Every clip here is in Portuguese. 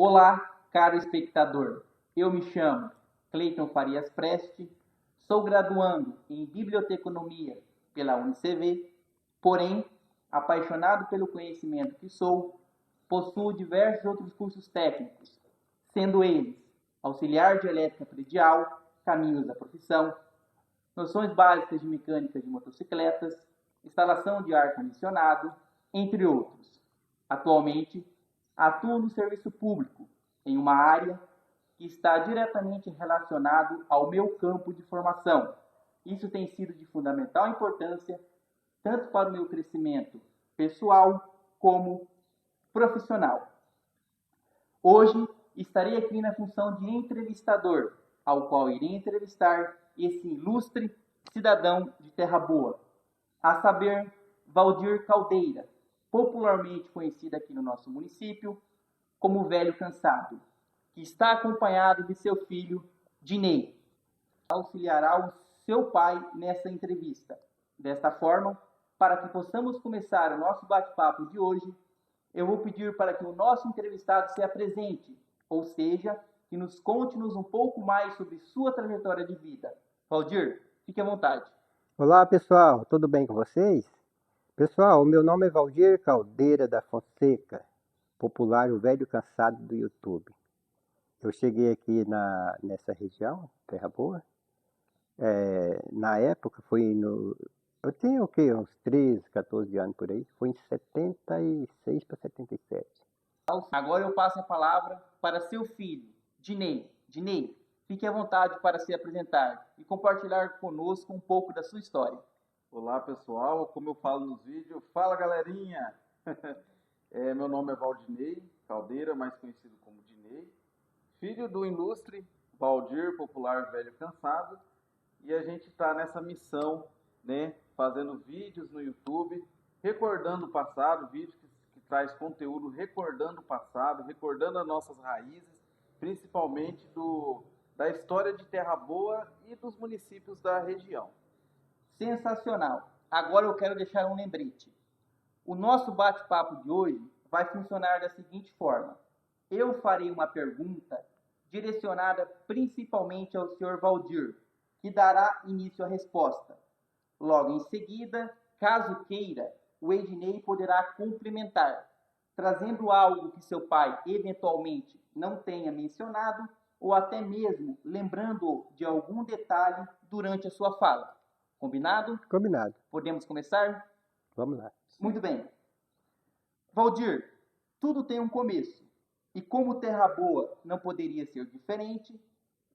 Olá, caro espectador. Eu me chamo Cleiton Farias Preste, sou graduando em Biblioteconomia pela UniCV, porém, apaixonado pelo conhecimento que sou, possuo diversos outros cursos técnicos, sendo eles auxiliar de elétrica predial, caminhos da profissão, noções básicas de mecânica de motocicletas, instalação de ar-condicionado, entre outros. Atualmente, atuo no serviço público, em uma área que está diretamente relacionado ao meu campo de formação. Isso tem sido de fundamental importância, tanto para o meu crescimento pessoal como profissional. Hoje estarei aqui na função de entrevistador, ao qual irei entrevistar esse ilustre cidadão de Terra Boa, a saber, Valdir Caldeira, popularmente conhecido aqui no nosso município como Velho Cansado, que está acompanhado de seu filho, Dinei, que auxiliará o seu pai nessa entrevista. Desta forma, para que possamos começar o nosso bate-papo de hoje, eu vou pedir para que o nosso entrevistado se apresente, ou seja, que nos conte-nos um pouco mais sobre sua trajetória de vida. Valdir, fique à vontade. Olá pessoal, tudo bem com vocês? Pessoal, o meu nome é Valdir Caldeira da Fonseca, popular o Velho Cansado do YouTube. Eu cheguei aqui nessa região, Terra Boa. Na época eu tinha o quê? Uns 13, 14 anos por aí. Foi em 76 para 77. Agora eu passo a palavra para seu filho, Dinei. Dinei, fique à vontade para se apresentar e compartilhar conosco um pouco da sua história. Olá pessoal, como eu falo nos vídeos, fala galerinha! Meu nome é Valdinei Caldeira, mais conhecido como Dinei, filho do ilustre Valdir, popular Velho Cansado, e a gente está nessa missão, né, fazendo vídeos no YouTube, recordando o passado, vídeos que traz conteúdo recordando o passado, recordando as nossas raízes, principalmente da história de Terra Boa e dos municípios da região. Sensacional! Agora eu quero deixar um lembrete. O nosso bate-papo de hoje vai funcionar da seguinte forma. Eu farei uma pergunta direcionada principalmente ao Sr. Valdir, que dará início à resposta. Logo em seguida, caso queira, o Ednei poderá complementar, trazendo algo que seu pai eventualmente não tenha mencionado ou até mesmo lembrando de algum detalhe durante a sua fala. Combinado? Combinado. Podemos começar? Vamos lá. Muito bem. Valdir, tudo tem um começo. E como Terra Boa não poderia ser diferente,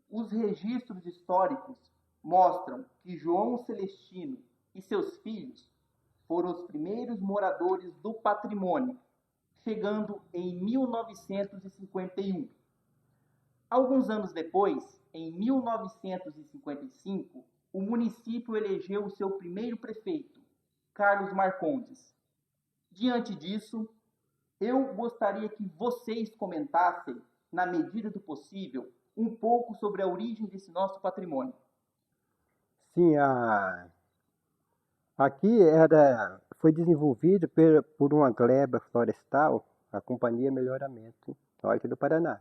os registros históricos mostram que João Celestino e seus filhos foram os primeiros moradores do patrimônio, chegando em 1951. Alguns anos depois, em 1955, o município elegeu o seu primeiro prefeito, Carlos Marcondes. Diante disso, eu gostaria que vocês comentassem, na medida do possível, um pouco sobre a origem desse nosso patrimônio. Sim, aqui foi desenvolvido por uma gleba florestal, a Companhia Melhoramento Norte do Paraná.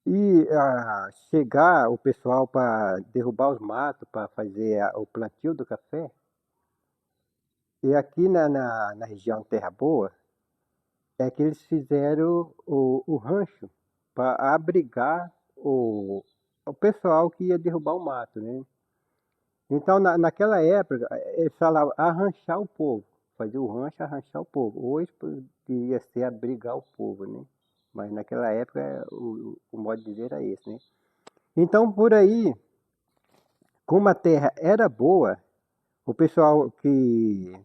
E chegar o pessoal para derrubar os matos, para fazer o plantio do café. E aqui na região Terra Boa, é que eles fizeram o rancho para abrigar o pessoal que ia derrubar o mato, né? Então, naquela época, eles falavam arranchar o povo, fazer o rancho, arranchar o povo. Hoje poderia ser abrigar o povo, né? Mas naquela época o modo de dizer era esse, né? Então, por aí, como a terra era boa, o pessoal que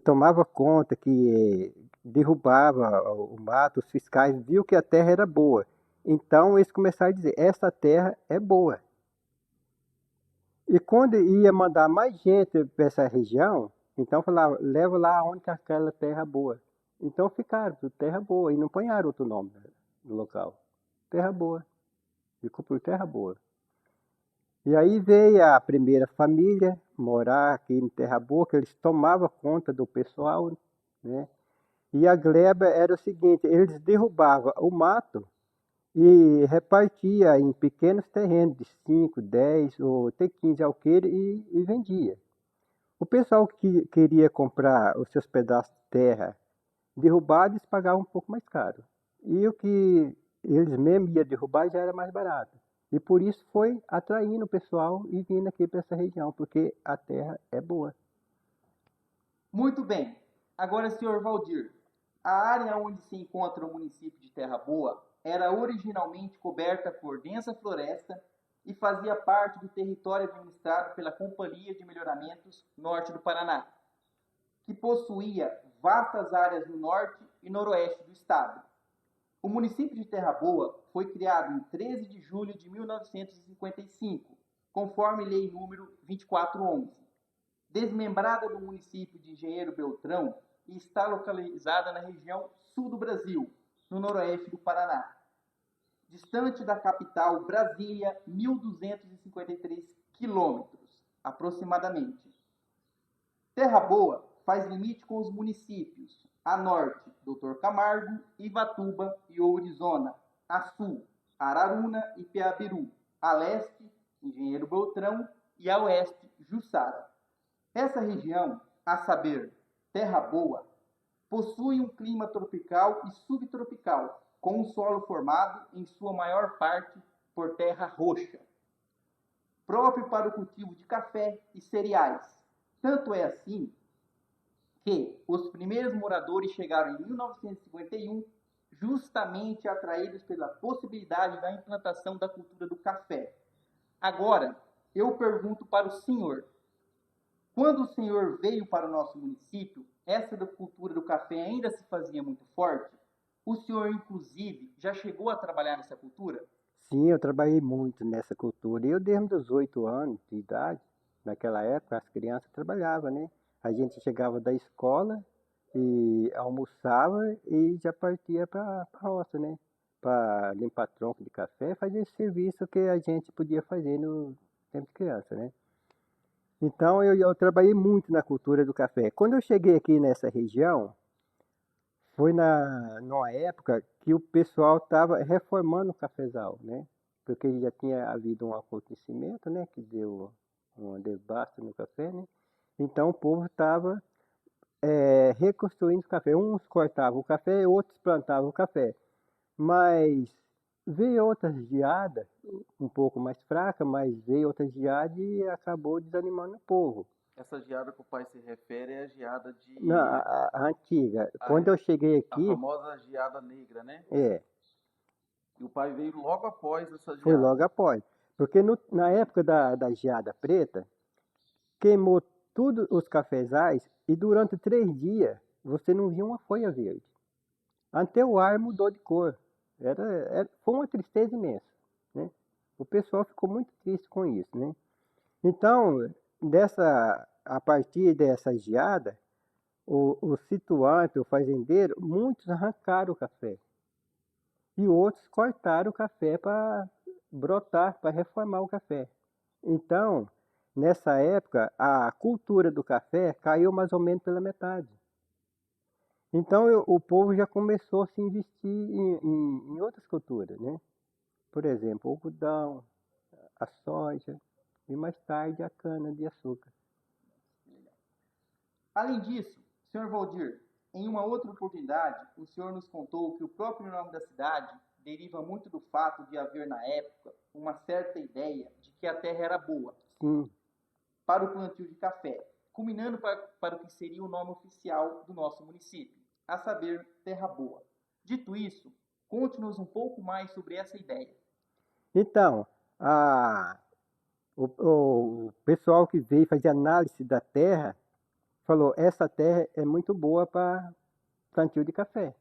tomava conta, que derrubava o mato, os fiscais, viu que a terra era boa. Então, eles começaram a dizer, essa terra é boa. E quando ia mandar mais gente para essa região, então falava, leva lá onde que aquela terra boa. Então ficaram, terra boa, e não ponharam outro nome no local. Terra boa. Ficou por terra boa. E aí veio a primeira família morar aqui em Terra Boa, que eles tomavam conta do pessoal, né? E a gleba era o seguinte, eles derrubavam o mato e repartia em pequenos terrenos de 5, 10 ou até 15 alqueires e vendia. O pessoal que queria comprar os seus pedaços de terra derrubados pagavam um pouco mais caro. E o que eles mesmos iam derrubar já era mais barato. E por isso foi atraindo o pessoal e vindo aqui para essa região, porque a terra é boa. Muito bem. Agora, senhor Valdir, a área onde se encontra o município de Terra Boa era originalmente coberta por densa floresta e fazia parte do território administrado pela Companhia de Melhoramentos Norte do Paraná, que possuía vastas áreas no norte e noroeste do estado. O município de Terra Boa foi criado em 13 de julho de 1955, conforme Lei número 2411, desmembrada do município de Engenheiro Beltrão e está localizada na região sul do Brasil, no noroeste do Paraná, distante da capital Brasília, 1.253 quilômetros, aproximadamente. Terra Boa faz limite com os municípios: a norte, Dr. Camargo, Ivatuba e Ourizona; a sul, Araruna e Piabiru; a leste, Engenheiro Beltrão; e a oeste, Jussara. Essa região, a saber, Terra Boa, possui um clima tropical e subtropical, com um solo formado, em sua maior parte, por terra roxa, próprio para o cultivo de café e cereais. Tanto é assim que os primeiros moradores chegaram em 1951, justamente atraídos pela possibilidade da implantação da cultura do café. Agora, eu pergunto para o senhor: quando o senhor veio para o nosso município, essa cultura do café ainda se fazia muito forte? O senhor, inclusive, já chegou a trabalhar nessa cultura? Sim, eu trabalhei muito nessa cultura. Eu, desde os 8 anos de idade, naquela época, as crianças trabalhavam, né? A gente chegava da escola e almoçava e já partia para a roça, né? Para limpar tronco de café, fazer esse serviço que a gente podia fazer no tempo de criança, né? Então eu trabalhei muito na cultura do café. Quando eu cheguei aqui nessa região, foi numa época que o pessoal estava reformando o cafezal, né? Porque já tinha havido um acontecimento, né? Que deu uma devasta no café, né? Então o povo estava reconstruindo o café. Uns cortavam o café, outros plantavam o café. Mas veio outra geada, um pouco mais fraca, mas veio outra geada e acabou desanimando o povo. Essa geada que o pai se refere é a geada de... Não, a antiga. A- Quando eu cheguei a aqui, famosa geada negra, né? é, E o pai veio logo após essa foi geada. logo após. Porque na época da geada preta, queimou tudo os cafezais e durante 3 dias você não via uma folha verde. Até o ar mudou de cor. Foi uma tristeza imensa, né? O pessoal ficou muito triste com isso, né? Então, a partir dessa geada, o situante, o fazendeiro, muitos arrancaram o café. E outros cortaram o café para brotar, para reformar o café. Então, nessa época, a cultura do café caiu mais ou menos pela metade. Então, o povo já começou a se investir em outras culturas, né? Por exemplo, o algodão, a soja e mais tarde a cana-de-açúcar. Além disso, senhor Valdir, em uma outra oportunidade, o senhor nos contou que o próprio nome da cidade deriva muito do fato de haver, na época, uma certa ideia de que a terra era boa Sim, para o plantio de café, culminando para o que seria o nome oficial do nosso município, a saber, Terra Boa. Dito isso, conte-nos um pouco mais sobre essa ideia. então, o pessoal que veio fazer análise da terra falou: essa terra é muito boa para plantio de café.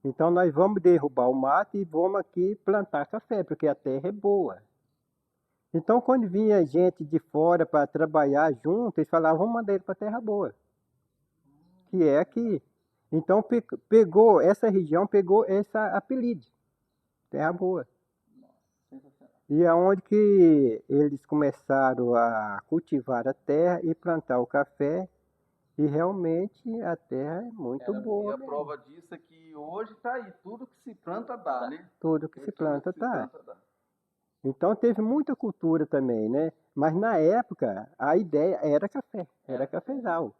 Então nós vamos derrubar o mato e vamos aqui plantar café, porque a terra é boa. Então quando vinha gente de fora para trabalhar junto, eles falavam: vamos mandar ele para a terra boa, que é aqui. Então pegou, essa região pegou esse apelido, terra boa. Sensacional. E é onde que eles começaram a cultivar a terra e plantar o café. E realmente a terra é muito Era boa E a mesmo. prova disso é que hoje tá aí, tudo que se planta dá, né? Tudo que Hoje se tudo planta que se tá. planta dá. Então teve muita cultura também, né? Mas na época a ideia era café, era Era cafezal.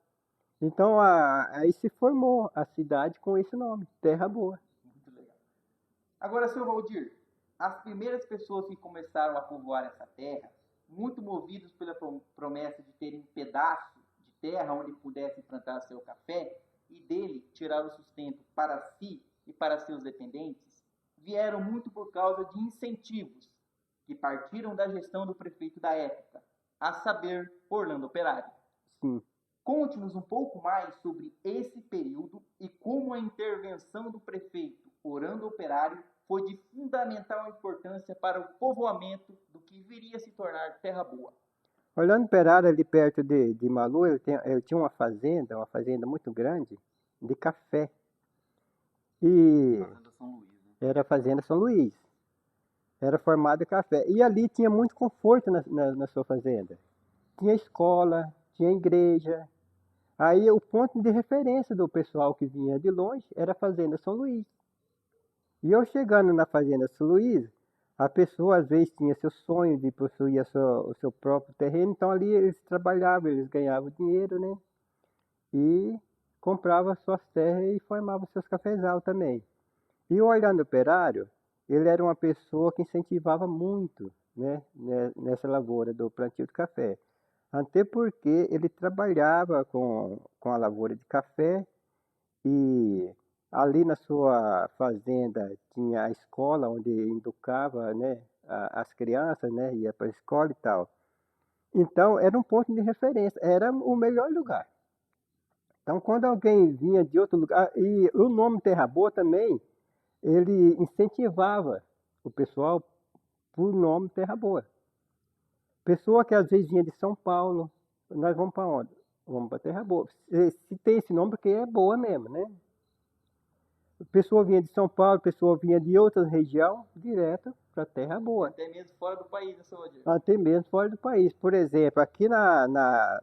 Então aí se formou a cidade com esse nome, Terra Boa. muito legal. Agora, seu Valdir, as primeiras pessoas que começaram a povoar essa terra, muito movidos pela promessa de terem um pedaço de terra onde pudessem plantar seu café e dele tirar o sustento para si e para seus dependentes, vieram muito por causa de incentivos que partiram da gestão do prefeito da época, a saber, Orlando Operário. Sim. Conte-nos um pouco mais sobre esse período e como a intervenção do prefeito Orlando Operário foi de fundamental importância para o povoamento do que viria a se tornar Terra Boa. Orlando Perara, ali perto de Malu, ele tinha uma fazenda muito grande de café. E Fazenda São Luís, né? era a Fazenda São Luís. Era formada de café. E ali tinha muito conforto na sua fazenda. Tinha escola, tinha igreja. Aí o ponto de referência do pessoal que vinha de longe era a Fazenda São Luís. E eu chegando na Fazenda São Luís, a pessoa às vezes tinha seu sonho de possuir o seu próprio terreno, então ali eles trabalhavam, eles ganhavam dinheiro, né? E compravam suas terras e formavam seus cafezal também. E o Orlando Operário, ele era uma pessoa que incentivava muito, né, nessa lavoura do plantio de café. Até porque ele trabalhava com a lavoura de café e ali na sua fazenda tinha a escola onde educava, né, as crianças, né, ia para a escola e tal. Então era um ponto de referência, era o melhor lugar. Então quando alguém vinha de outro lugar, e o nome Terra Boa também, ele incentivava o pessoal por nome Terra Boa. Pessoa que às vezes vinha de São Paulo, nós vamos para onde? Vamos para Terra Boa. Se tem esse nome porque é boa mesmo, né? Pessoa vinha de São Paulo, pessoa vinha de outras regiões, direto para Terra Boa. Até mesmo fora do país, né, seu Valdir? Até mesmo fora do país. Por exemplo, aqui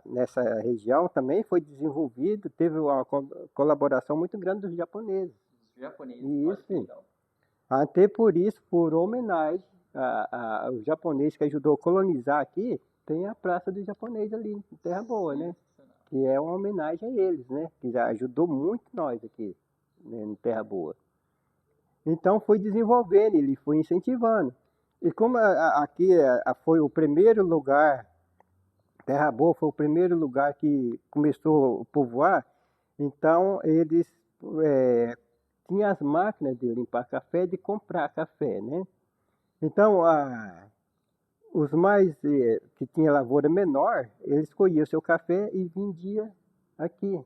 nessa região também foi desenvolvido, teve uma colaboração muito grande dos japoneses. Os japoneses. E Olha que isso, legal. até por isso, por homenagem aos japoneses que ajudou a colonizar aqui, tem a Praça dos Japoneses ali, em Terra Boa, né? Sensacional. Que é uma homenagem a eles, né? Que já ajudou muito nós aqui, né, em Terra Boa. Então foi desenvolvendo, ele foi incentivando. E como aqui foi o primeiro lugar, Terra Boa foi o primeiro lugar que começou a povoar, então eles tinham as máquinas de limpar café, de comprar café, né? Então os mais que tinha lavoura menor, eles colhiam seu café e vendia aqui.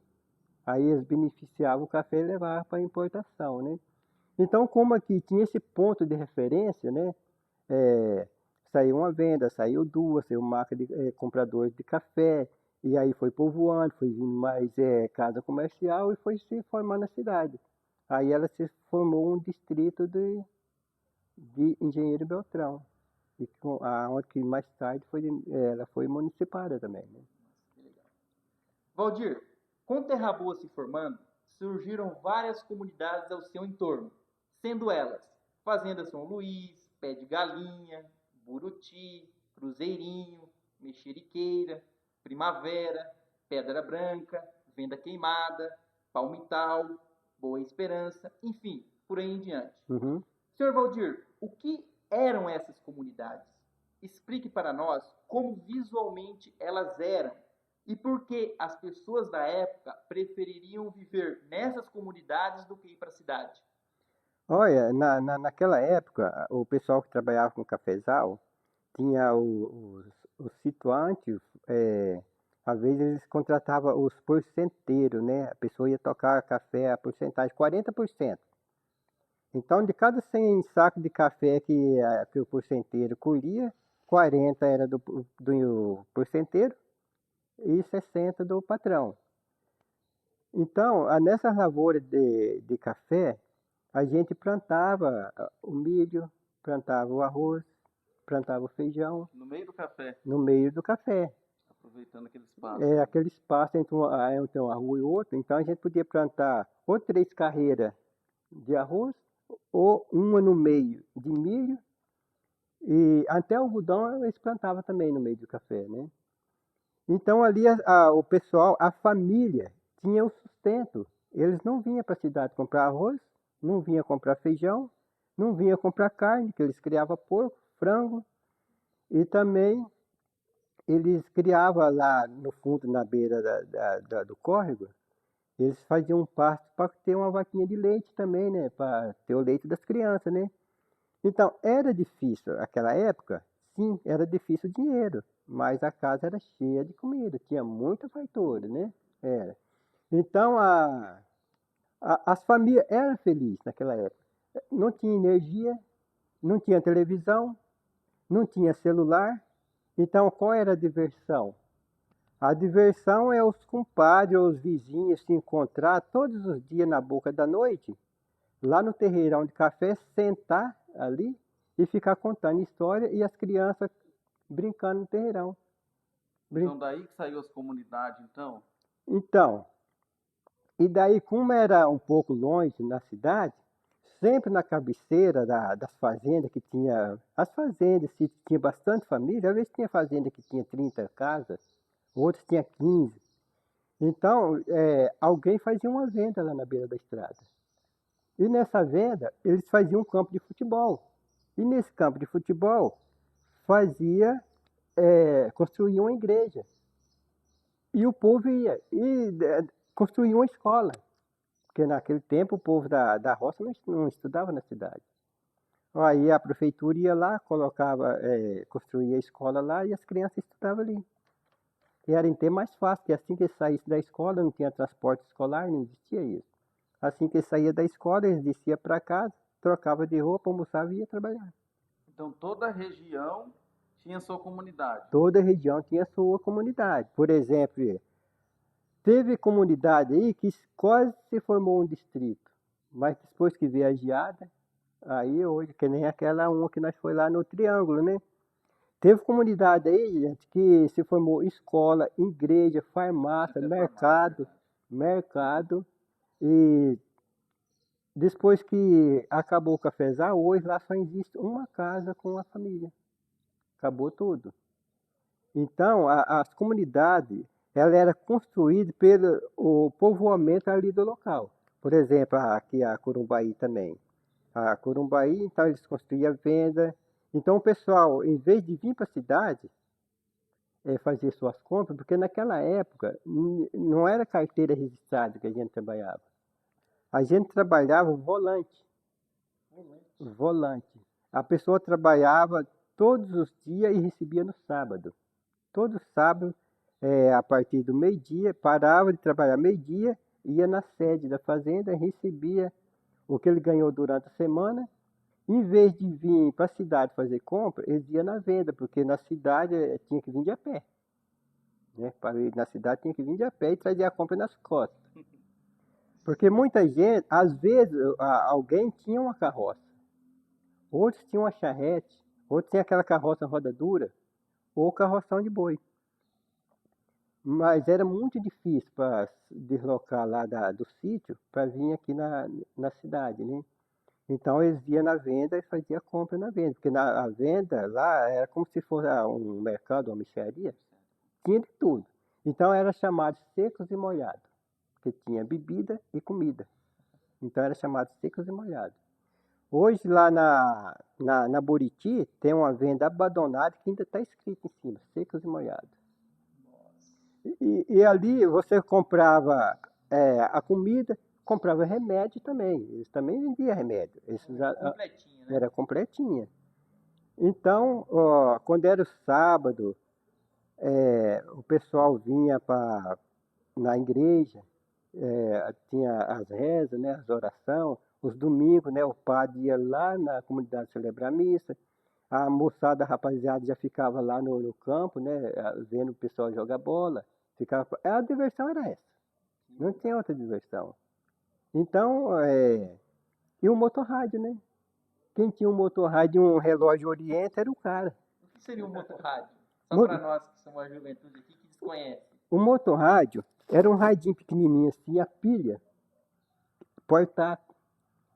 Aí eles beneficiavam o café e levavam para importação, né? Então, como aqui tinha esse ponto de referência, né? Saiu uma venda, saiu duas, saiu marca de compradores de café, e aí foi povoando, foi vindo mais casa comercial e foi se formando a cidade. Aí ela se formou um distrito de Engenheiro Beltrão, e onde que mais tarde ela foi municipada também, né? Que legal. Valdir, com Terra Boa se formando, surgiram várias comunidades ao seu entorno, sendo elas Fazenda São Luís, Pé de Galinha, Buruti, Cruzeirinho, Mexeriqueira, Primavera, Pedra Branca, Venda Queimada, Palmital, Boa Esperança, enfim, por aí em diante. Uhum. Senhor Valdir, o que eram essas comunidades? Explique para nós como visualmente elas eram e por que as pessoas da época prefeririam viver nessas comunidades do que ir para a cidade. Olha, naquela época, o pessoal que trabalhava com cafezal tinha os situantes, às vezes eles contratavam os porcenteiros, né? A pessoa ia tocar café, a porcentagem, 40%. Então, de cada 100 sacos de café que o porcenteiro colhia, 40 era do porcenteiro e 60 do patrão. Então, nessas lavouras de café, a gente plantava o milho, plantava o arroz, plantava o feijão No meio do café. no meio do café. Aproveitando aquele espaço. Aquele espaço entre uma rua e outra, então a gente podia plantar ou 3 carreiras de arroz, ou uma no meio de milho, e até algodão eles plantavam também no meio do café, né? Então ali o pessoal, a família, tinha o sustento. Eles não vinham para a cidade comprar arroz, não vinham comprar feijão, não vinham comprar carne, que eles criavam porco, frango, e também eles criavam lá no fundo, na beira do córrego, eles faziam um pasto para ter uma vaquinha de leite também, né? Para ter o leite das crianças, né? Então, era difícil, aquela época, sim, era difícil o dinheiro, mas a casa era cheia de comida, tinha muita fartura, né? Era. Então, as famílias eram felizes naquela época. Não tinha energia, não tinha televisão, não tinha celular. Então, qual era a diversão? A diversão é os compadres ou os vizinhos se encontrar todos os dias na boca da noite, lá no terreirão de café, sentar ali e ficar contando história e as crianças brincando no terreirão. Então daí que saiu as comunidades, então? Então, e daí como era um pouco longe na cidade, sempre na cabeceira das fazendas que tinha, as fazendas, se tinha bastante família, às vezes tinha fazenda que tinha 30 casas, outros tinha 15. Então, alguém fazia uma venda lá na beira da estrada. E nessa venda, eles faziam um campo de futebol. E nesse campo de futebol, construía uma igreja. E o povo ia, construía uma escola. Porque naquele tempo o povo da roça não estudava na cidade. Aí a prefeitura ia lá, construía a escola lá e as crianças estudavam ali. E era até mais fácil, porque assim que eles saíssem da escola, não tinha transporte escolar, não existia isso. Assim que eles saíam da escola, eles desciam para casa, trocavam de roupa, almoçavam e iam trabalhar. Então toda região tinha sua comunidade. Toda região tinha sua comunidade. Por exemplo, teve comunidade aí que quase se formou um distrito, mas depois que veio a geada, aí hoje, que nem aquela uma que nós foi lá no Triângulo, né? Teve comunidade aí, gente, que se formou escola, igreja, farmácia, mercado. E depois que acabou o cafezal, hoje lá só existe uma casa com a família. Acabou tudo. Então, as comunidades, ela era construída pelo o povoamento ali do local. Por exemplo, aqui a Corumbaí também. A Corumbaí, então eles construíam venda. Então o pessoal, em vez de vir para a cidade, fazer suas compras, porque naquela época não era carteira registrada que a gente trabalhava. A gente trabalhava volante. Volante. A pessoa trabalhava todos os dias e recebia no sábado. Todo sábado, a partir do meio-dia, parava de trabalhar meio-dia, ia na sede da fazenda, recebia o que ele ganhou durante a semana. Em vez de vir para a cidade fazer compra, eles iam na venda, porque na cidade tinha que vir de a pé. Né? Para ir na cidade tinha que vir de a pé e trazer a compra nas costas. Porque muita gente, às vezes, alguém tinha uma carroça, outros tinham uma charrete, outros tinham aquela carroça roda dura, ou carroção de boi. Mas era muito difícil para deslocar lá do sítio para vir aqui na cidade, né? Então eles iam na venda e faziam compra na venda, porque a venda lá era como se fosse um mercado, uma mixaria, tinha de tudo. Então era chamado secos e molhados, porque tinha bebida e comida. Então era chamado secos e molhados. Hoje lá na Buriti tem uma venda abandonada que ainda está escrito em cima, secos e molhados. E ali você comprava a comida, comprava remédio também. Eles também vendiam remédio. Completinha, né? Era completinha. Então, quando era o sábado, o pessoal vinha na igreja, tinha as rezas, né, as orações. Os domingos, né, o padre ia lá na comunidade celebrar a missa. A moçada, a rapaziada já ficava lá no campo, né, vendo o pessoal jogar bola. A diversão era essa. Não tinha outra diversão. Então, e o motorrádio, né? Quem tinha um motorrádio e um relógio Oriente era o cara. O que seria um motorrádio? Só para nós que somos a juventude aqui que desconhece. O motorrádio era um radinho pequenininho assim, a pilha, portátil,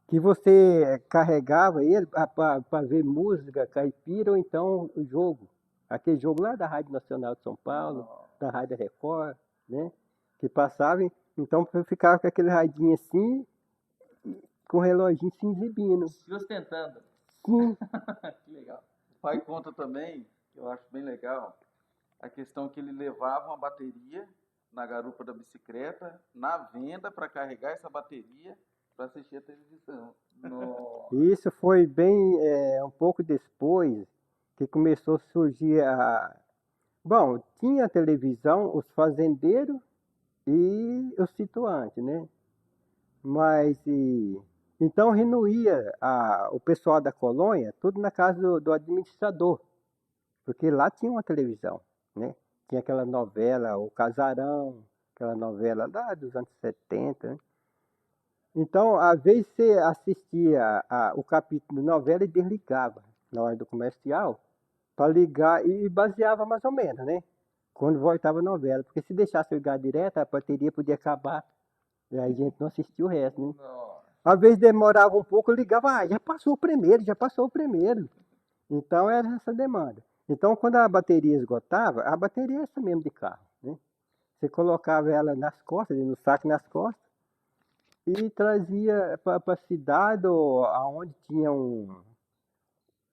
que você carregava ele para ver música caipira ou então o jogo. Aquele jogo lá da Rádio Nacional de São Paulo, da Rádio Record, né? Que passava, então eu ficava com aquele radinho assim, com o reloginho se exibindo. Se ostentando. Sim, Que legal. O pai conta também, que eu acho bem legal, a questão que ele levava uma bateria na garupa da bicicleta, na venda, para carregar essa bateria para assistir a televisão. Nossa. isso foi bem um pouco depois que começou a surgir a. Bom, tinha a televisão, os fazendeiros e os situantes, né? Mas então renuía o pessoal da colônia, tudo na casa do administrador, porque lá tinha uma televisão, né? Tinha aquela novela, O Casarão, aquela novela lá dos anos 70, né? Então, às vezes você assistia o capítulo de novela e desligava na hora do comercial para ligar e baseava mais ou menos, né? Quando voltava a novela, porque se deixasse ligar direto, a bateria podia acabar e aí a gente não assistia o resto, né? Nossa. Às vezes demorava um pouco, eu ligava, já passou o primeiro, já passou o primeiro. Então era essa demanda. Então quando a bateria esgotava, a bateria é essa mesmo de carro, né? Você colocava ela nas costas, no saco nas costas, e trazia para a cidade ou aonde tinha um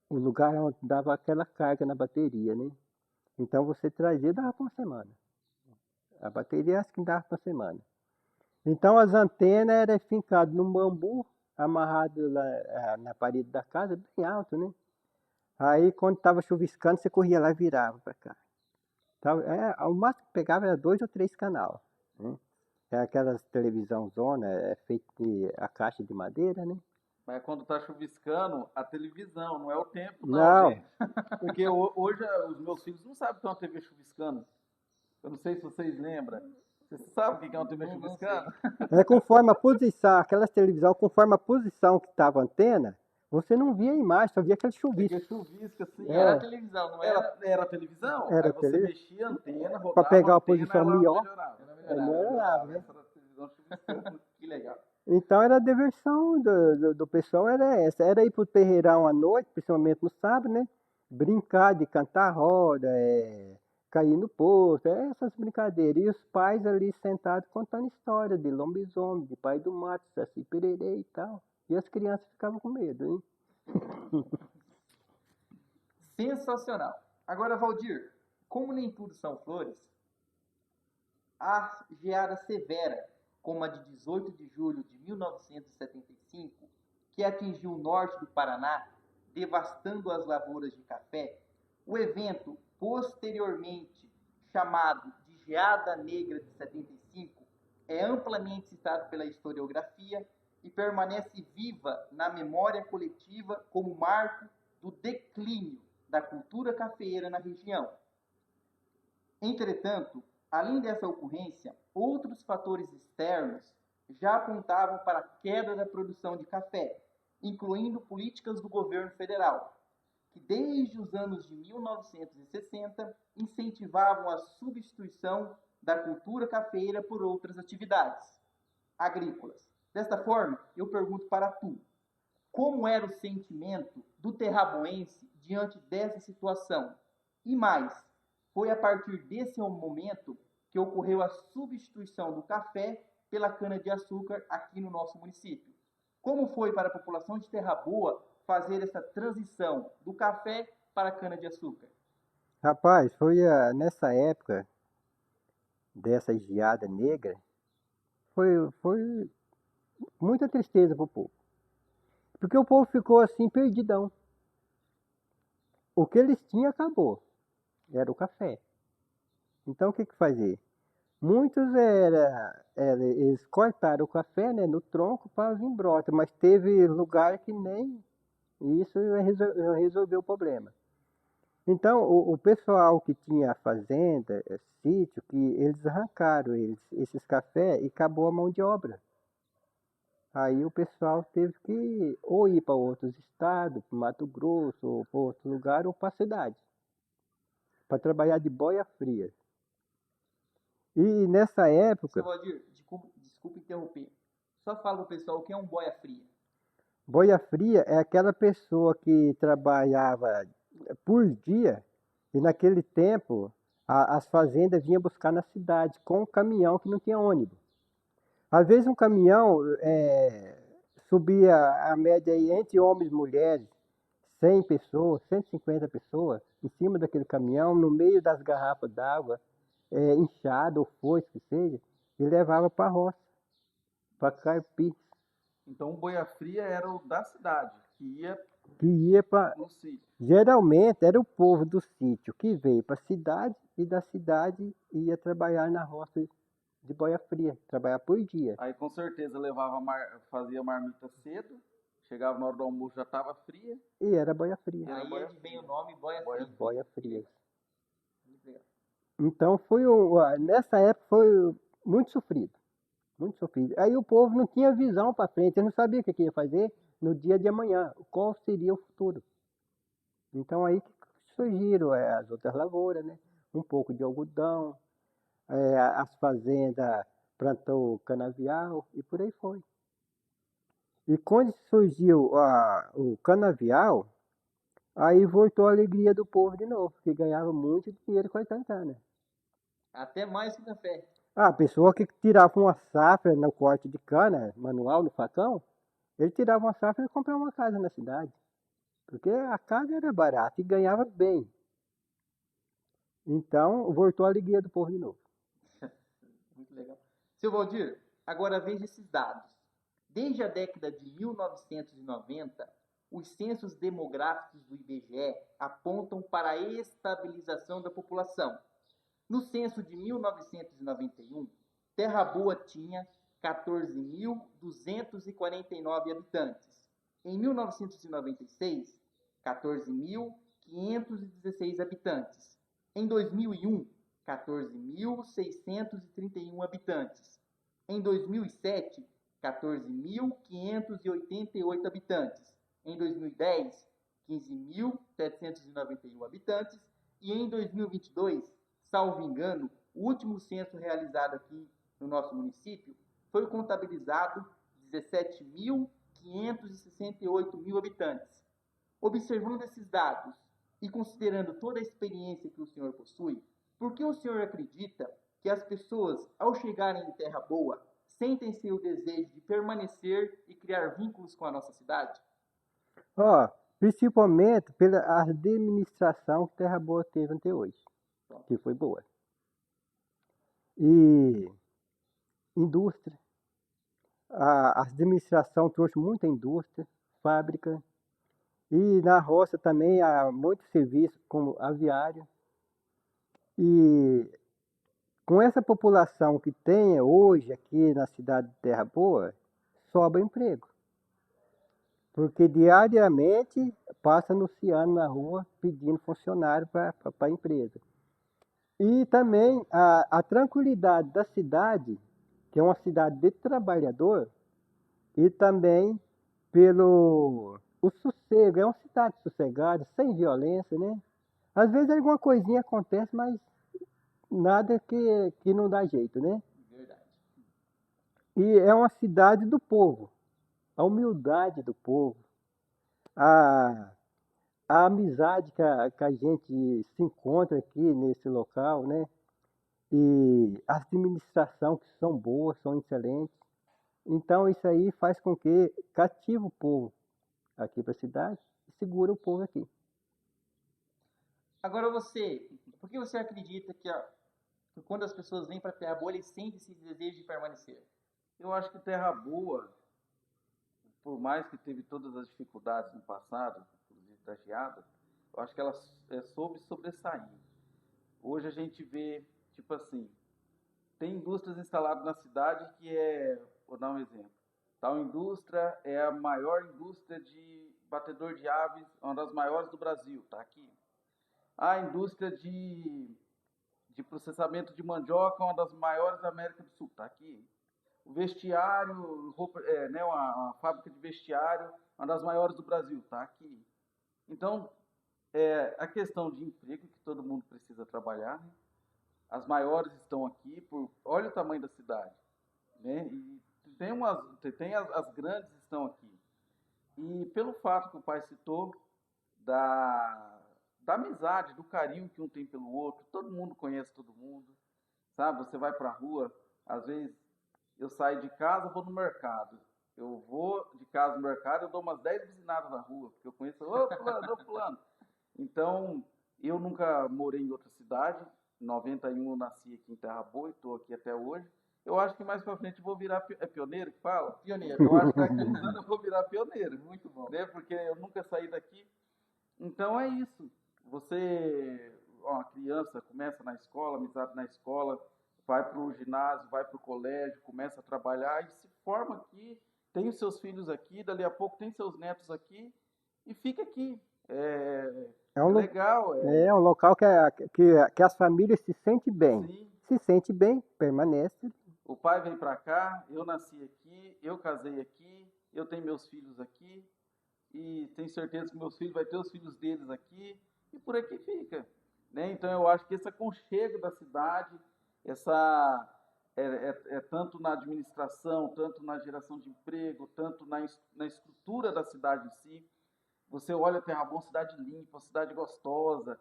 lugar onde dava aquela carga na bateria, né? Então você trazia, dava para uma semana. A bateria acho que dava para uma semana. Então as antenas eram fincadas num bambu, amarrado lá na parede da casa, bem alto, né? Aí quando estava chuviscando, você corria lá e virava para cá. Então, o máximo que pegava era 2 ou 3 canal, né? É aquelas televisão zona, é feita de a caixa de madeira, né? Mas quando tá chuviscando, a televisão, não é o tempo, Não. gente. Porque hoje os meus filhos não sabem o que é uma TV chuviscando. Eu não sei se vocês lembram. Vocês sabem o que é uma TV chuviscando? É conforme a posição, aquelas televisão, conforme a posição que estava a antena, você não via a imagem, só via aquele chuvisco. Porque chuvisca assim, Era a televisão, não era? era a televisão. Era Aí você tele- mexia a antena, rodava Para pegar a a antena, posição ela melhor. melhorava. Melhorava, né? Essa era a televisão chuviscando. Que legal. Então era a diversão do pessoal, era essa. Era ir pro terreirão à noite, principalmente no sábado, né? Brincar de cantar roda, cair no poço, essas brincadeiras. E os pais ali sentados contando história de lobisomem, de pai do mato, Saci Pererê e tal. E as crianças ficavam com medo, hein? Sensacional. Agora, Valdir, como nem tudo são flores, a geada severa, como a de 18 de julho de 1975, que atingiu o norte do Paraná, devastando as lavouras de café, o evento posteriormente chamado de Geada Negra de 75 é amplamente citado pela historiografia e permanece viva na memória coletiva como marco do declínio da cultura cafeeira na região. Entretanto, além dessa ocorrência, outros fatores externos já apontavam para a queda da produção de café, incluindo políticas do governo federal, que desde os anos de 1960 incentivavam a substituição da cultura cafeeira por outras atividades agrícolas. Desta forma, eu pergunto para tu, como era o sentimento do terraboense diante dessa situação? E mais, foi a partir desse momento que ocorreu a substituição do café pela cana-de-açúcar aqui no nosso município. Como foi para a população de Terra Boa fazer essa transição do café para a cana-de-açúcar? Rapaz, foi nessa época dessa geada negra, foi muita tristeza pro povo. Porque o povo ficou assim perdidão. O que eles tinham acabou. Era o café. Então o que fazer? Muitos eles cortaram o café, né, no tronco para vir brota, mas teve lugar que nem isso resolveu o problema. Então o pessoal que tinha fazenda, sítio, que eles arrancaram esses cafés e acabou a mão de obra. Aí o pessoal teve que ou ir para outros estados, para Mato Grosso, ou para outro lugar, ou para a cidade, para trabalhar de boia fria. E nessa Seu época, Valdir, desculpa interromper. Só fala pro pessoal o que é um boia fria. boia fria é aquela pessoa que trabalhava por dia e naquele tempo as fazendas vinham buscar na cidade com um caminhão que não tinha ônibus. Às vezes um caminhão subia a média aí entre homens e mulheres, 100 pessoas, 150 pessoas, em cima daquele caminhão, no meio das garrafas d'água, inchada ou foice que seja, e levava para a roça, para carpir, Então o boia fria era o da cidade, que ia que ia para. no sítio. Geralmente era o povo do sítio que veio para a cidade e da cidade ia trabalhar na roça de boia fria, trabalhar por dia. Aí com certeza fazia marmita cedo, chegava na hora do almoço já estava fria. E era boia fria, Era Aí boia é que vem fria. o nome boia Boia fria. boia fria. Muito legal. Então nessa época foi muito sofrido, muito sofrido. Aí o povo não tinha visão para frente, ele não sabia o que ia fazer no dia de amanhã, qual seria o futuro. Então aí que surgiram as outras lavouras, né? Um pouco de algodão, as fazendas plantou canavial e por aí foi. E quando surgiu o canavial, aí voltou a alegria do povo de novo, que ganhava muito dinheiro com a cana. Até mais que café. A pessoa que tirava uma safra no corte de cana, manual, no facão, ele tirava uma safra e comprava uma casa na cidade. Porque a casa era barata e ganhava bem. Então, voltou a alegria do povo de novo. Muito legal. Seu Valdir, agora veja esses dados. Desde a década de 1990, os censos demográficos do IBGE apontam para a estabilização da população. No censo de 1991, Terra Boa tinha 14.249 habitantes. Em 1996, 14.516 habitantes. Em 2001, 14.631 habitantes. Em 2007, 14.588 habitantes. Em 2010, 15.791 habitantes. E em 2022, salvo engano, o último censo realizado aqui no nosso município foi contabilizado 17.568 habitantes. Observando esses dados e considerando toda a experiência que o senhor possui, por que o senhor acredita que as pessoas, ao chegarem em Terra Boa, sentem-se o desejo de permanecer e criar vínculos com a nossa cidade? Principalmente pela administração que Terra Boa teve até hoje, que foi boa. E indústria. A administração trouxe muita indústria, fábrica. E na roça também há muitos serviços, como aviário. E com essa população que tem hoje aqui na cidade de Terra Boa, sobra emprego. Porque diariamente passa anunciando na rua pedindo funcionário para a empresa. E também a tranquilidade da cidade, que é uma cidade de trabalhador, e também pelo o sossego, é uma cidade sossegada, sem violência, né? Às vezes alguma coisinha acontece, mas nada que não dá jeito, né? Verdade. E é uma cidade do povo, a humildade do povo, a, a amizade que a gente se encontra aqui nesse local, né? E a administração que são boas, são excelentes. Então isso aí faz com que cativa o povo aqui para a cidade e segura o povo aqui. Agora por que você acredita que quando as pessoas vêm para Terra Boa, eles sentem esse desejo de permanecer? Eu acho que Terra Boa, por mais que teve todas as dificuldades no passado, inclusive da geada, eu acho que ela soube sobressair. Hoje a gente vê, tipo assim, tem indústrias instaladas na cidade vou dar um exemplo, tal indústria é a maior indústria de batedor de aves, uma das maiores do Brasil, tá aqui. A indústria de processamento de mandioca, uma das maiores da América do Sul, tá aqui. O vestiário, uma fábrica de vestiário, uma das maiores do Brasil, tá aqui. Então, a questão de emprego, que todo mundo precisa trabalhar, né? as maiores estão aqui, olha o tamanho da cidade, né? E tem as grandes estão aqui. E pelo fato que o pai citou da amizade, do carinho que um tem pelo outro, todo mundo conhece todo mundo, sabe? Você vai para a rua, às vezes eu saio de casa, vou no mercado. Eu vou de casa no mercado, eu dou umas 10 buzinadas na rua, porque eu conheço, ô fulano, ô fulano. Então, eu nunca morei em outra cidade. Em 91 eu nasci aqui em Terra Boa e estou aqui até hoje. Eu acho que mais para frente eu vou virar pioneiro que fala? Pioneiro. Eu acho que daqui a uns anos eu vou virar pioneiro. Muito bom. Né? Porque eu nunca saí daqui. Então é isso. A criança começa na escola, amizade na escola, vai para o ginásio, vai para o colégio, começa a trabalhar e se forma aqui, tem os seus filhos aqui, dali a pouco tem seus netos aqui e fica aqui. É legal. É um local que as famílias se sentem bem. Sim. Se sente bem, permanece. O pai vem para cá, eu nasci aqui, eu casei aqui, eu tenho meus filhos aqui e tenho certeza que meus filhos vão ter os filhos deles aqui e por aqui fica. Né? Então eu acho que esse aconchego da cidade, tanto na administração, tanto na geração de emprego, tanto na estrutura da cidade em si. Você olha Terra Boa, cidade limpa, cidade gostosa.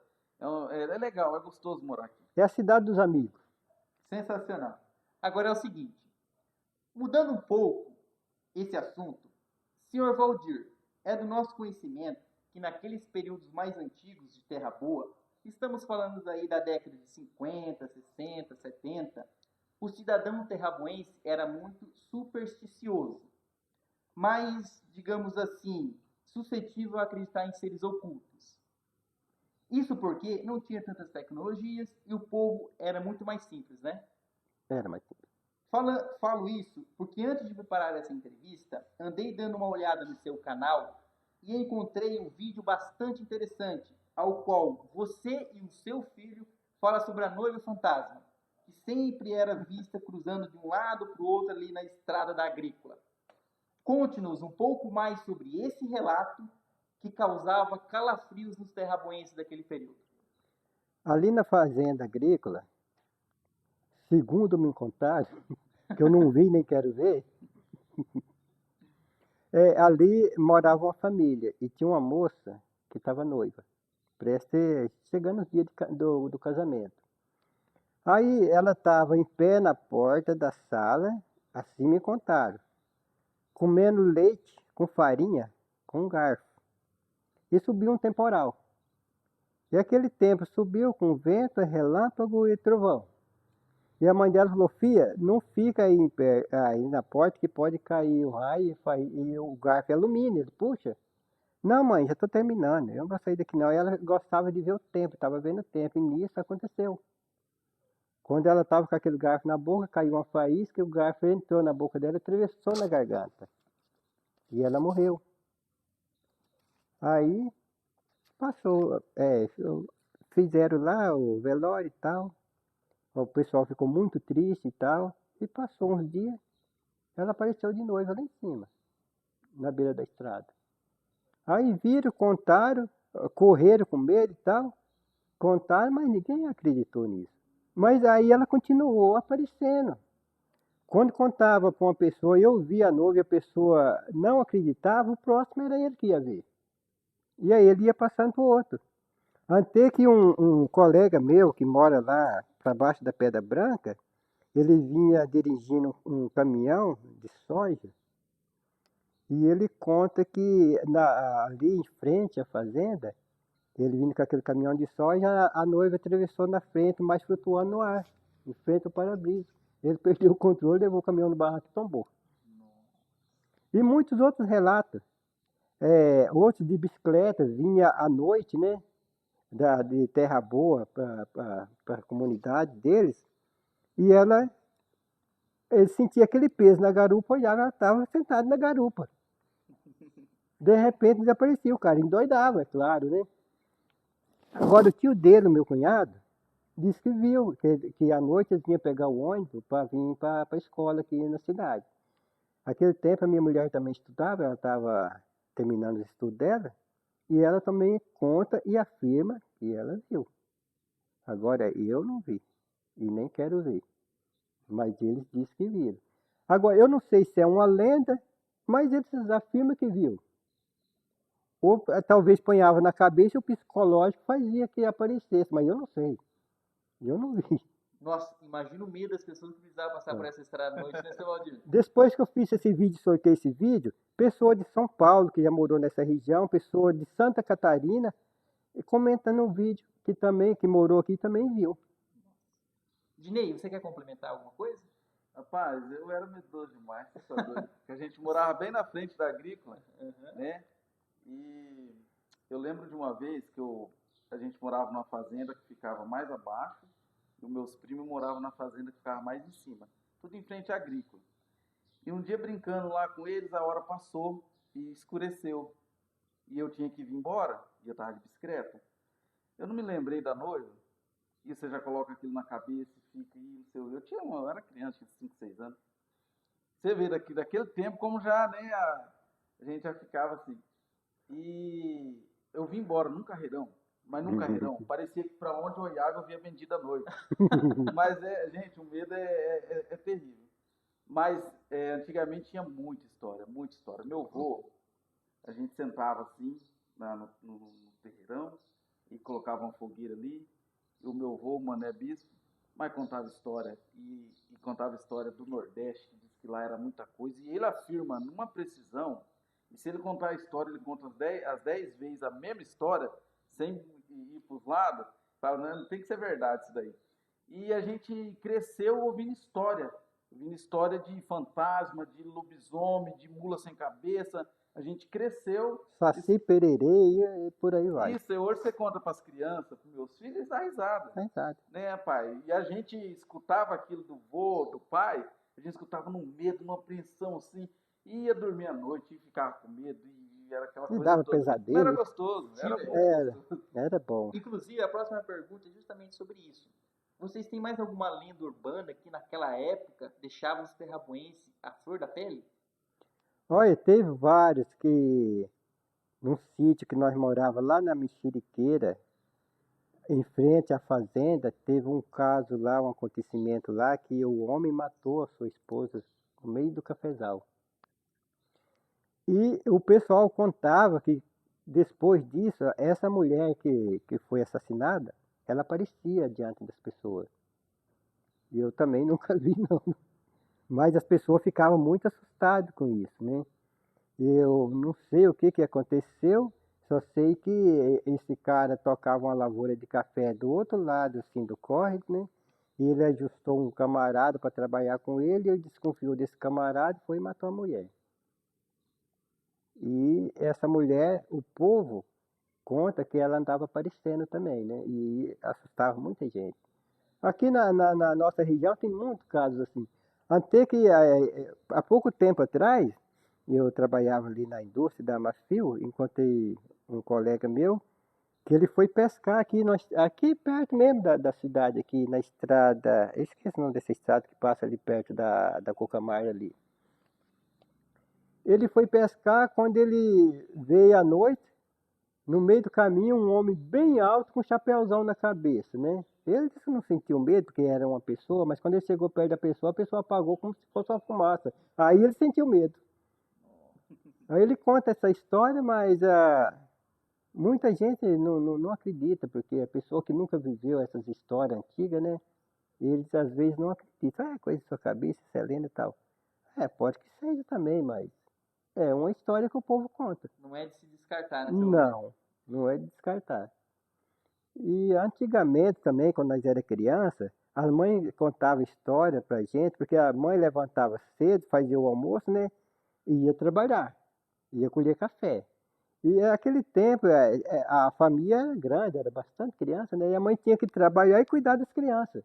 É legal, é gostoso morar aqui. É a cidade dos amigos. Sensacional. Agora é o seguinte, mudando um pouco esse assunto, senhor Valdir, é do nosso conhecimento que naqueles períodos mais antigos de Terra Boa, estamos falando aí da década de 50, 60, 70, o cidadão terraboense era muito supersticioso, mas, digamos assim, suscetível a acreditar em seres ocultos. Isso porque não tinha tantas tecnologias e o povo era muito mais simples, né? Era mais simples. Falo isso porque antes de preparar essa entrevista, andei dando uma olhada no seu canal e encontrei um vídeo bastante interessante, ao qual você e o seu filho falam sobre a noiva fantasma, que sempre era vista cruzando de um lado para o outro ali na estrada da agrícola. Conte-nos um pouco mais sobre esse relato que causava calafrios nos terraboenses daquele período. Ali na fazenda agrícola, segundo me contaram, que eu não vi nem quero ver, ali morava uma família e tinha uma moça que estava noiva, chegando os dias do casamento. Aí ela estava em pé na porta da sala, assim me contaram, comendo leite com farinha, com um garfo. E subiu um temporal. E aquele tempo subiu com vento, relâmpago e trovão. E a mãe dela falou, filha, não fica aí, aí na porta que pode cair o raio e o garfo é alumínio. Ele, puxa, não mãe, já estou terminando, eu não vou sair daqui não. E ela gostava de ver o tempo, estava vendo o tempo, e nisso aconteceu. Quando ela estava com aquele garfo na boca, caiu uma faísca e o garfo entrou na boca dela e atravessou na garganta. E ela morreu. Aí passou, fizeram lá o velório e tal. O pessoal ficou muito triste e tal. E passou uns dias, ela apareceu de noiva lá em cima, na beira da estrada. Aí viram, contaram, correram com medo e tal. Contaram, mas ninguém acreditou nisso. Mas aí ela continuou aparecendo. Quando contava para uma pessoa, eu via a noiva e a pessoa não acreditava, o próximo era ele que ia ver. E aí ele ia passando para o outro. Até que um colega meu que mora lá para baixo da Pedra Branca, ele vinha dirigindo um caminhão de soja e ele conta que ali em frente à fazenda, ele vindo com aquele caminhão de soja, a noiva atravessou na frente, mas flutuando no ar, em frente ao para-brisa. Ele perdeu o controle, levou o caminhão no barranco e tombou. E muitos outros relatos. Outros de bicicleta, vinha à noite, né? De Terra Boa para a comunidade deles. E ele sentia aquele peso na garupa, olhava, ela estava sentada na garupa. De repente desaparecia, o cara endoidava, é claro, né? Agora o tio dele, meu cunhado, disse que viu, que à noite eles vinham pegar o ônibus para vir para a escola aqui na cidade. Naquele tempo a minha mulher também estudava, ela estava terminando os estudos dela, e ela também conta e afirma que ela viu. Agora eu não vi. e nem quero ver. Mas eles dizem que viram. Agora, eu não sei se é uma lenda, mas eles afirmam que viu. Ou talvez ponhava na cabeça e o psicológico fazia que aparecesse, mas eu não sei. Eu não vi. Nossa, imagina o medo das pessoas que precisavam passar por essa estrada à noite, né, seu Valdir? Depois que eu fiz esse vídeo, sorteio esse vídeo, pessoa de São Paulo, que já morou nessa região, pessoa de Santa Catarina, comenta no vídeo que morou aqui também viu. Dinei, você quer complementar alguma coisa? Rapaz, eu era medroso demais, você tá doido? Porque a gente morava bem na frente da agrícola, né? E eu lembro de uma vez que a gente morava numa fazenda que ficava mais abaixo, e os meus primos moravam na fazenda que ficava mais em cima, tudo em frente à agrícola. E um dia brincando lá com eles, a hora passou e escureceu. E eu tinha que vir embora, e eu estava de bicicleta. Eu não me lembrei da noiva, e você já coloca aquilo na cabeça e fica aí, eu era criança, tinha 5, 6 anos. Você vê daquele tempo como já, né, a gente já ficava assim. E eu vim embora num carreirão, mas num carreirão, parecia que para onde eu olhava eu via bendita noiva. Mas, gente, o medo é terrível. Mas antigamente tinha muita história, muita história. Meu avô, a gente sentava assim no terreirão e colocava uma fogueira ali. E o meu avô, o Mané Bispo, mas contava história. E contava história do Nordeste, que diz que lá era muita coisa. E ele afirma numa precisão, e se ele contar a história, ele conta as 10 vezes a mesma história, sem ir para os lados, fala, não, tem que ser verdade isso daí. E a gente cresceu ouvindo história de fantasma, de lobisomem, de mula sem cabeça. A gente cresceu. Saci, pererê e por aí vai. Isso, hoje você conta para as crianças, para meus filhos, eles dão risada. É exato. Né, pai? E a gente escutava aquilo do vô, do pai, a gente escutava num medo, numa apreensão assim, ia dormir à noite e ficava com medo, e era aquela coisa dava toda. pesadelo. Não era gostoso, era muito gostoso. Era bom. Inclusive, a próxima pergunta é justamente sobre isso. Vocês têm mais alguma lenda urbana que naquela época deixava os terrabuenses à flor da pele? Olha, teve vários que, num sítio que nós morávamos lá na Mexeriqueira, em frente à fazenda, teve um caso lá, um acontecimento lá, que o homem matou a sua esposa no meio do cafezal. E o pessoal contava que depois disso, essa mulher que foi assassinada, ela aparecia diante das pessoas. E eu também nunca vi, não. Mas as pessoas ficavam muito assustadas com isso, né? Eu não sei o que aconteceu, só sei que esse cara tocava uma lavoura de café do outro lado, assim, do córrego, né? E ele ajustou um camarada para trabalhar com ele, e ele desconfiou desse camarada e foi e matou a mulher. E essa mulher, o povo conta que ela andava aparecendo também, né? E assustava muita gente. Aqui na nossa região tem muitos casos assim. Até que há pouco tempo atrás, eu trabalhava ali na indústria da Mafio, encontrei um colega meu, que ele foi pescar aqui perto mesmo da cidade, aqui na estrada, eu esqueci o nome dessa estrada que passa ali perto da Cocamar ali. Ele foi pescar, quando ele veio à noite, no meio do caminho, um homem bem alto com um chapéuzão na cabeça, né? Ele disse que não sentiu medo, porque era uma pessoa, mas quando ele chegou perto da pessoa, a pessoa apagou como se fosse uma fumaça. Aí ele sentiu medo. Aí ele conta essa história, mas muita gente não acredita, porque a pessoa que nunca viveu essas histórias antigas, né? Eles às vezes não acreditam. É coisa da sua cabeça, isso é lenda e tal. Pode que seja também, mas é uma história que o povo conta. Não é de se descartar, né? Não é de descartar. E antigamente também, quando nós era criança, as mães contavam história pra gente, porque a mãe levantava cedo, fazia o almoço, né? E ia trabalhar, ia colher café. E naquele tempo a família era grande, era bastante criança, né? E a mãe tinha que trabalhar e cuidar das crianças.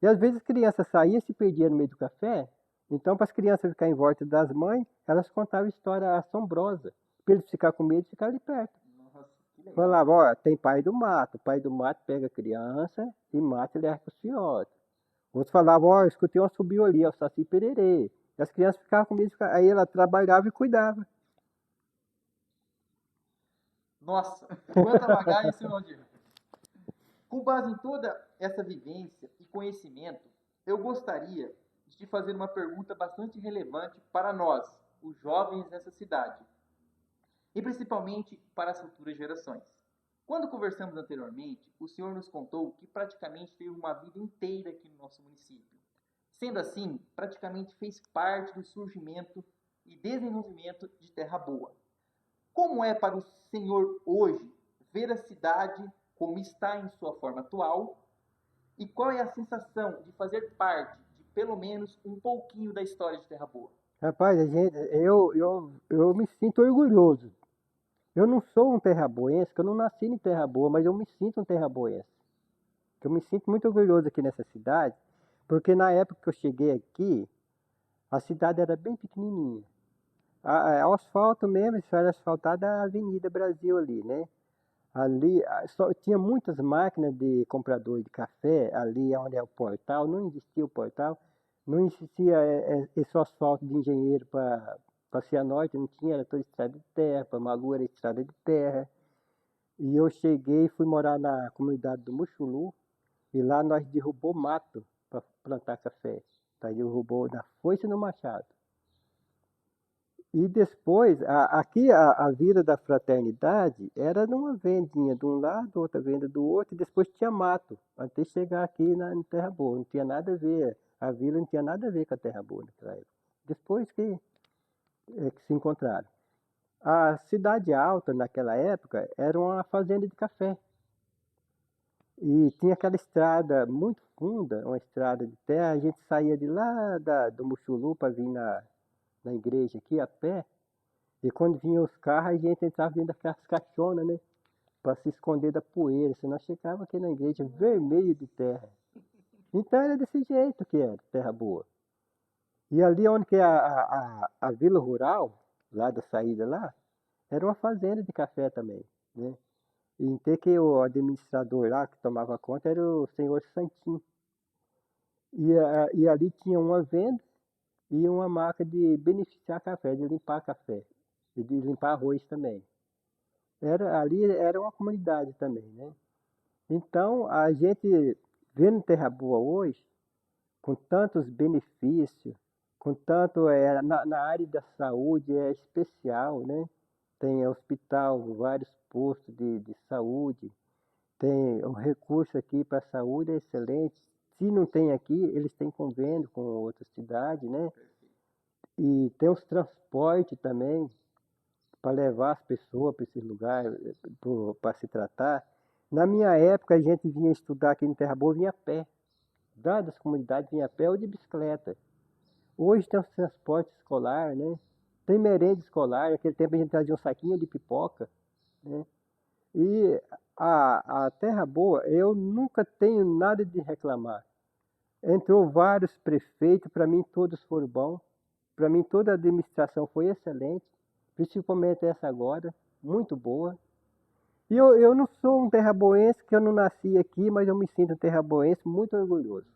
E às vezes as crianças saíam e se perdiam no meio do café. Então, para as crianças ficarem em volta das mães, elas contavam história assombrosa, para eles ficarem com medo de ficar ali perto. Falava, ó, tem pai do mato. O pai do mato pega a criança e mata e leva para os filhotes. Outros falavam, ó, escutei um assobio ali, ó, Saci Pererê. E as crianças ficavam com medo de ficar. Aí ela trabalhava e cuidava. Nossa, quanta bagagem, seu Valdir. Com base em toda essa vivência e conhecimento, eu gostaria de te fazer uma pergunta bastante relevante para nós, os jovens dessa cidade, e principalmente para as futuras gerações. Quando conversamos anteriormente, o senhor nos contou que praticamente teve uma vida inteira aqui no nosso município. Sendo assim, praticamente fez parte do surgimento e desenvolvimento de Terra Boa. Como é para o senhor hoje ver a cidade como está em sua forma atual e qual é a sensação de fazer parte de pelo menos um pouquinho da história de Terra Boa? Rapaz, eu me sinto orgulhoso. Eu não sou um terraboense, que eu não nasci em Terra Boa, mas eu me sinto um terraboense. Eu me sinto muito orgulhoso aqui nessa cidade, porque na época que eu cheguei aqui, a cidade era bem pequenininha. O asfalto mesmo, isso era asfaltada a Avenida Brasil ali, né? Ali só tinha muitas máquinas de comprador de café, ali onde é o portal, não existia o portal, não existia esse asfalto de engenheiro para Cianorte, não tinha, era toda estrada de terra, para Malu era estrada de terra. E eu cheguei e fui morar na comunidade do Muxulu, e lá nós derrubou mato para plantar café. Nós derrubou na foice e no machado. E depois, aqui a Vila da Fraternidade era numa vendinha de um lado, outra venda do outro, e depois tinha mato, até chegar aqui em Terra Boa. Não tinha nada a ver, a vila não tinha nada a ver com a Terra Boa naquela época. Depois que se encontraram. A Cidade Alta, naquela época, era uma fazenda de café. E tinha aquela estrada muito funda, uma estrada de terra, a gente saía de lá do Muxulu para vir na igreja aqui a pé. E quando vinham os carros, a gente entrava dentro daquelas caixonas, né? Para se esconder da poeira. Senão chegava aqui na igreja vermelho de terra. Então era desse jeito que era, Terra Boa. E ali onde que é a vila rural, lá da saída lá, era uma fazenda de café também, né? E até que o administrador lá que tomava conta era o senhor Santim. E ali tinha uma venda e uma marca de beneficiar café, de limpar café. E de limpar arroz também. Ali era uma comunidade também, né? Então, a gente vendo Terra Boa hoje, com tantos benefícios, com tanto, na área da saúde é especial, né? Tem hospital, vários postos de saúde, tem o recurso aqui para a saúde é excelente. Se não tem aqui, eles têm convênio com outras cidades, né? E tem os transportes também, para levar as pessoas para esses lugares, para se tratar. Na minha época, a gente vinha estudar aqui em Terra Boa, vinha a pé. Das comunidades vinha a pé ou de bicicleta. Hoje tem os transportes escolares, né? Tem merenda escolar, naquele tempo a gente trazia um saquinho de pipoca, né? E a Terra Boa, eu nunca tenho nada de reclamar. Entrou vários prefeitos, para mim todos foram bons. Para mim toda a administração foi excelente, principalmente essa agora, muito boa. E eu não sou um terraboense, que eu não nasci aqui, mas eu me sinto um terraboense muito orgulhoso.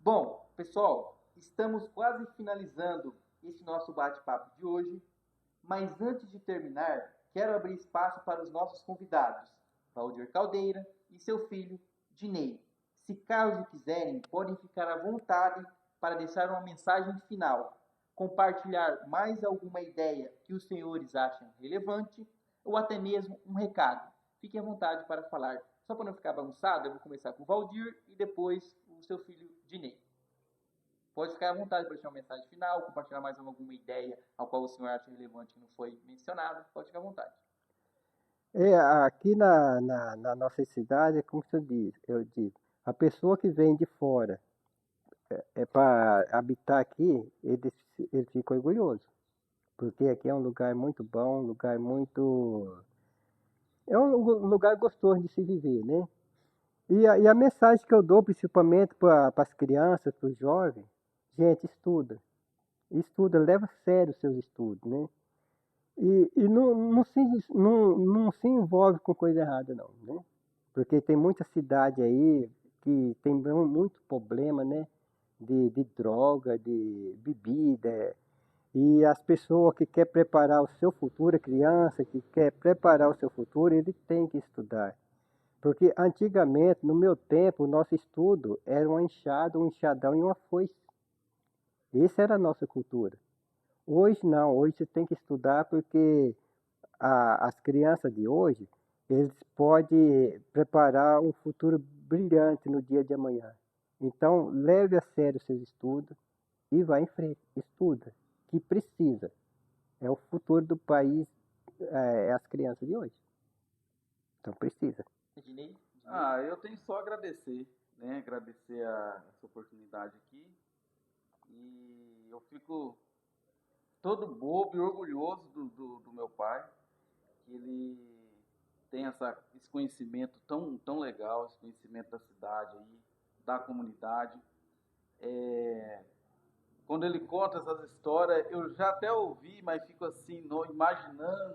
Bom, pessoal, estamos quase finalizando esse nosso bate-papo de hoje, mas antes de terminar, quero abrir espaço para os nossos convidados, Valdir Caldeira e seu filho, Dinei. Se caso quiserem, podem ficar à vontade para deixar uma mensagem final, compartilhar mais alguma ideia que os senhores acham relevante ou até mesmo um recado. Fiquem à vontade para falar. Só para não ficar bagunçado, eu vou começar com o Valdir e depois o seu filho, Dinei. Pode ficar à vontade para deixar uma mensagem final, compartilhar mais alguma ideia ao qual o senhor acha relevante que não foi mencionado. Pode ficar à vontade. Aqui na nossa cidade, como eu digo, a pessoa que vem de fora para habitar aqui, ele fica orgulhoso. Porque aqui é um lugar muito bom, um lugar muito. É um lugar gostoso de se viver, né? E a mensagem que eu dou principalmente para as crianças, para os jovens, gente, estuda. Estuda, leva a sério os seus estudos, né? E não se envolve com coisa errada, não, né? Porque tem muita cidade aí que tem muito problema, né? De droga, de bebida. E as pessoas que querem preparar o seu futuro, a criança que quer preparar o seu futuro, ele tem que estudar. Porque antigamente, no meu tempo, o nosso estudo era uma enxada, um enxadão e uma foice. Essa era a nossa cultura. Hoje não, hoje você tem que estudar porque as crianças de hoje, eles podem preparar um futuro brilhante no dia de amanhã. Então, leve a sério seus estudos e vá em frente. Estuda, que precisa. É o futuro do país, é as crianças de hoje. Então, precisa. Ednei? Eu tenho só a agradecer, né? Agradecer essa oportunidade aqui. E eu fico todo bobo e orgulhoso do meu pai, que ele tem esse conhecimento tão legal, esse conhecimento da cidade aí, da comunidade. Quando ele conta essas histórias, eu já até ouvi, mas fico assim, imaginando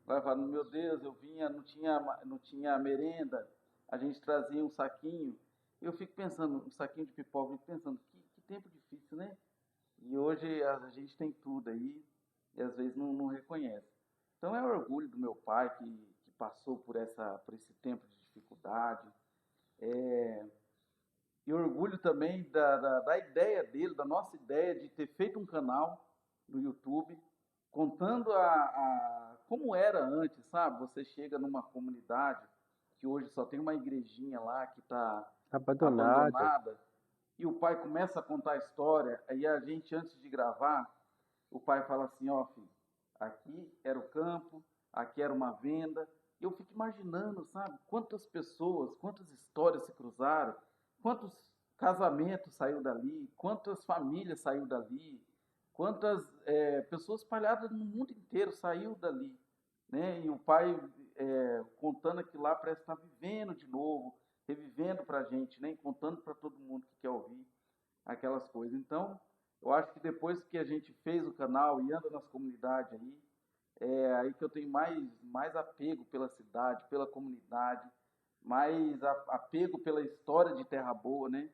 vai falando, meu Deus, eu vinha, não tinha merenda, a gente trazia um saquinho. Eu fico pensando, um saquinho de pipoca, eu fico pensando, que tempo difícil, né? E hoje a gente tem tudo aí, e às vezes não reconhece. Então é orgulho do meu pai que passou por esse tempo de dificuldade. E orgulho também da ideia dele, da nossa ideia de ter feito um canal no YouTube, contando como era antes, sabe? Você chega numa comunidade que hoje só tem uma igrejinha lá que está Abandonada. abandonada, e o pai começa a contar a história, aí a gente, antes de gravar, o pai fala assim, ó, filho, aqui era o campo, aqui era uma venda, e eu fico imaginando, sabe, quantas pessoas, quantas histórias se cruzaram, quantos casamentos saiu dali, quantas famílias saiu dali, quantas pessoas espalhadas no mundo inteiro saiu dali, né? E o pai contando aquilo lá parece estar vivendo de novo, revivendo para a gente, né? E contando para todo mundo que quer ouvir aquelas coisas. Então, eu acho que depois que a gente fez o canal e anda nas comunidades aí, é aí que eu tenho mais apego pela cidade, pela comunidade, mais apego pela história de Terra Boa, né?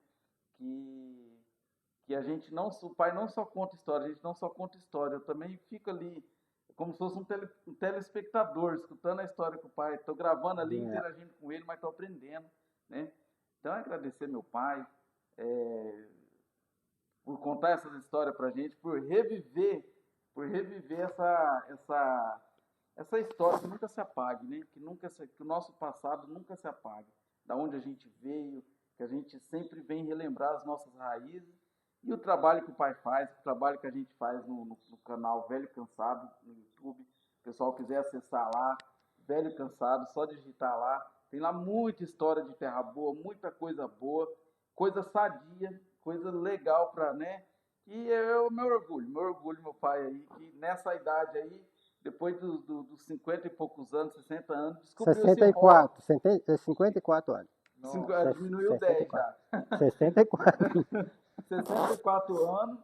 Que a gente não, o pai não só conta história, a gente não só conta história, eu também fico ali como se fosse um telespectador, escutando a história com o pai, estou gravando ali, interagindo com ele, mas estou aprendendo, né? Então, agradecer meu pai por contar essas histórias para a gente, por reviver essa história que nunca se apague, né? Que o nosso passado nunca se apague, da onde a gente veio, que a gente sempre vem relembrar as nossas raízes e o trabalho que o pai faz, o trabalho que a gente faz no canal Velho Cansado no YouTube. Se o pessoal quiser acessar lá, Velho Cansado, só digitar lá. Tem lá muita história de Terra Boa, muita coisa boa, coisa sadia, coisa legal para, né? E é o meu orgulho, meu pai aí, que nessa idade aí, depois dos 50 e poucos anos, 60 anos, descobriu 64, 54 anos. Diminuiu 10 já. 64. 64 anos,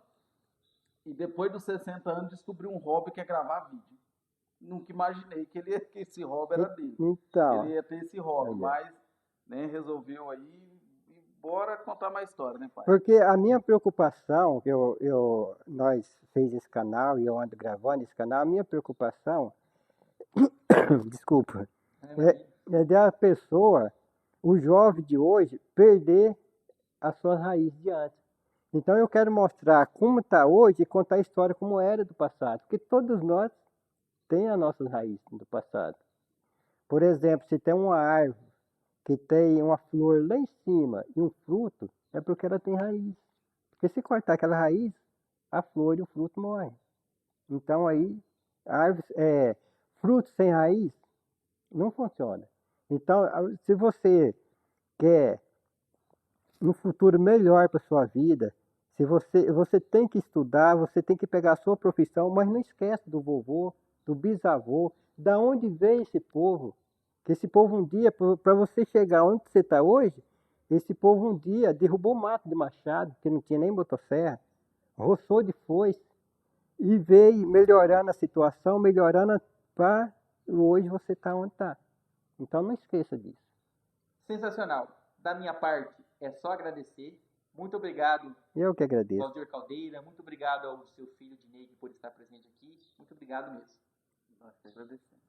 e depois dos 60 anos descobriu um hobby que é gravar vídeo. Nunca imaginei que esse hobby era dele. Então, ele ia ter esse hobby, mas né, resolveu aí e bora contar mais história, né, pai? Porque a minha preocupação, nós fez esse canal e eu ando gravando esse canal, a minha preocupação, desculpa, é da pessoa, o jovem de hoje, perder as suas raízes de antes. Então eu quero mostrar como está hoje e contar a história como era do passado, porque todos nós temos as nossas raízes do passado. Por exemplo, se tem uma árvore que tem uma flor lá em cima e um fruto, é porque ela tem raiz. Porque se cortar aquela raiz, a flor e o fruto morrem. Então aí, fruto sem raiz não funciona. Então, se você quer um futuro melhor para sua vida, se você tem que estudar, você tem que pegar a sua profissão, mas não esquece do vovô, do bisavô, da onde veio esse povo. Que esse povo um dia, para você chegar onde você está hoje, esse povo um dia derrubou mato de machado, que não tinha nem motosserra, roçou de foice, e veio melhorando a situação, melhorando para hoje você estar onde está. Então não esqueça disso. Sensacional. Da minha parte, é só agradecer. Muito obrigado, Eu que agradeço. Valdir Caldeira. Muito obrigado ao seu filho Dinei por estar presente aqui. Muito obrigado mesmo. Nós que agradecemos.